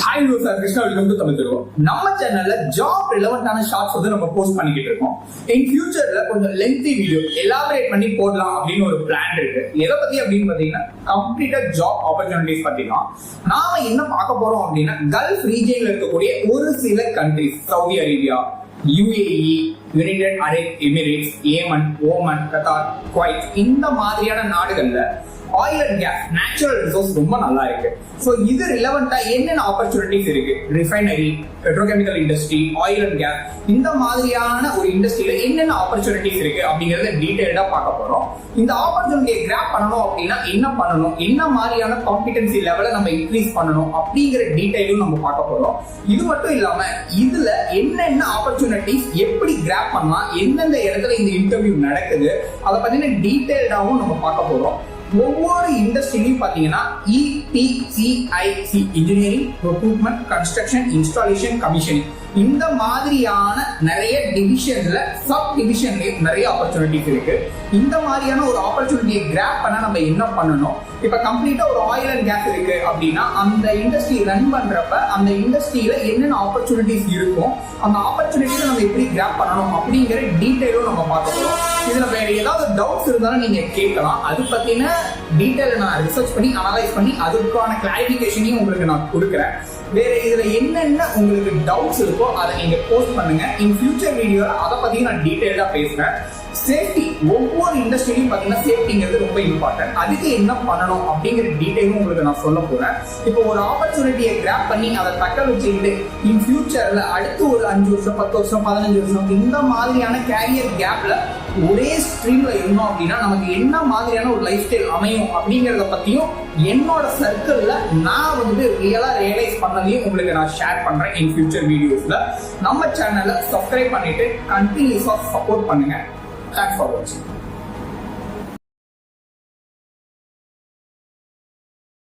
Hi viewers, Krishna, welcome to Tamil Telugu. நம்ம சேனல்ல job ரிலவென்ட்டான shorts வந்து நம்ம போஸ்ட் பண்ணிக்கிட்டு இருக்கோம். இன் ஃபியூச்சர்ல கொஞ்சம் லென்த்தி வீடியோ எலாபரேட் பண்ணி போடலாம் அப்படின்னு ஒரு பிளான் இருக்கு. எதை பத்தி அப்படின்னு பாத்தீங்கன்னா கம்ப்ளீட்டா ஜாப் ஆப்பர்ச்சுனிட்டிஸ் பத்தி தான். நாம என்ன பார்க்க போறோம் அப்படின்னா கல்ஃப் ரீஜியன்ல இருக்கக்கூடிய ஒரு சில countries, Saudi Arabia, UAE, United Arab Emirates, Yemen, Oman, Qatar, Kuwait இந்த மாதிரியான நாடுகள்ல oil and gas natural resource ரொம்ப நல்லா இருக்கு. ஸோ இது ரிலவெண்டா என்னென்ன ஆப்பர்ச்சுனிட்டிஸ் இருக்கு, refinery, petrochemical industry, oil and gas இந்த மாதிரியான ஒரு இண்டஸ்ட்ரியில என்னென்ன ஆப்பர்ச்சுனிட்டிஸ் இருக்கு அப்படிங்கறத டீடைல்டா பார்க்க போறோம். இந்த ஆப்பர்ச்சுனிட்டியை கிராப் பண்ணணும் அப்படின்னா என்ன பண்ணணும், என்ன மாதிரியான காம்பிடன்சி லெவலை நம்ம இன்க்ரீஸ் பண்ணணும் அப்படிங்கிற டீடைலும் நம்ம பார்க்க போறோம். இது மட்டும் இல்லாம இதுல என்னென்ன ஆப்பர்ச்சுனிட்டிஸ் எப்படி கிராப் பண்ணலாம், எந்தெந்த இடத்துல இந்த இன்டர்வியூ நடக்குது அதை பத்தின டீடைல்டாவும் நம்ம பார்க்க போறோம். ஒவ்வொரு இண்டஸ்ட்ரியிலையும் பாத்தீங்கன்னா EPCIC engineering, procurement, construction, installation, commissioning இந்த மாதிரியான நிறைய டிவிஷன்ல சப் டிவிஷன்லயும் நிறைய ஆப்பர்ச்சுனிட்டிஸ் இருக்கு. இந்த மாதிரியான ஒரு ஆப்பர்ச்சுனிட்டியை கிராப் பண்ண நம்ம என்ன பண்ணணும், இப்ப கம்ப்ளீட்டா ஒரு ஆயில் அண்ட் கேஸ் இருக்கு அப்படின்னா அந்த இண்டஸ்ட்ரி ரன் பண்றப்ப அந்த இண்டஸ்ட்ரியில என்னென்ன ஆப்பர்ச்சுனிட்டிஸ் இருக்கும், அந்த ஆப்பர்ச்சுனிட்டியை நம்ம எப்படி கிராப் பண்ணணும் அப்படிங்கிற டீடைலும் நம்ம பார்க்க போறோம். இதுல வேற ஏதாவது டவுட்ஸ் இருந்தாலும் நீங்க கேட்கலாம். அது பத்தின டீடைல் நான் ரிசர்ச் பண்ணி அனலைஸ் பண்ணி அதுக்கான கிளாரிபிகேஷனையும் உங்களுக்கு நான் கொடுக்குறேன். வேற இதுல என்னென்ன உங்களுக்கு டவுட்ஸ் இருக்கோ அதை நீங்க போஸ்ட் பண்ணுங்க. இன் ஃபியூச்சர் வீடியோல அதை பத்தி நான் டீடைல்டா பேசுறேன். சேஃப்டி, ஒவ்வொரு இண்டஸ்ட்ரியிலும் பாத்தீங்கன்னா சேஃப்டிங்கிறது ரொம்ப இம்பார்ட்டன்ட். அதுக்கு என்ன பண்ணணும் அப்படிங்கிற டீடைலும் உங்களுக்கு நான் சொல்ல போறேன். இப்போ ஒரு ஆப்பர்ச்சுனிட்டியை கிராப் பண்ணி அதை தக்க வச்சுக்கிட்டு இன் ஃபியூச்சர்ல அடுத்து ஒரு 5 வருஷம், 10 வருஷம், 15 வருஷம் இந்த மாதிரியான கேரியர் கேப்ல ஒரே ஸ்ட்ரீம்ல இருந்தோம் அப்படின்னா நமக்கு என்ன மாதிரியான ஒரு லைஃப் ஸ்டைல் அமையும் அப்படிங்கறத பத்தியும் என்னோட சர்க்கிள்ல நான் வந்து ரியலா ரியலைஸ் பண்ணதையும் உங்களுக்கு நான் ஷேர் பண்றேன் இன் ஃபியூச்சர் வீடியோஸ்ல. நம்ம சேனலை சப்ஸ்கிரைப் பண்ணிட்டு கண்டினியூஸா சப்போர்ட் பண்ணுங்க. Thanks for watching.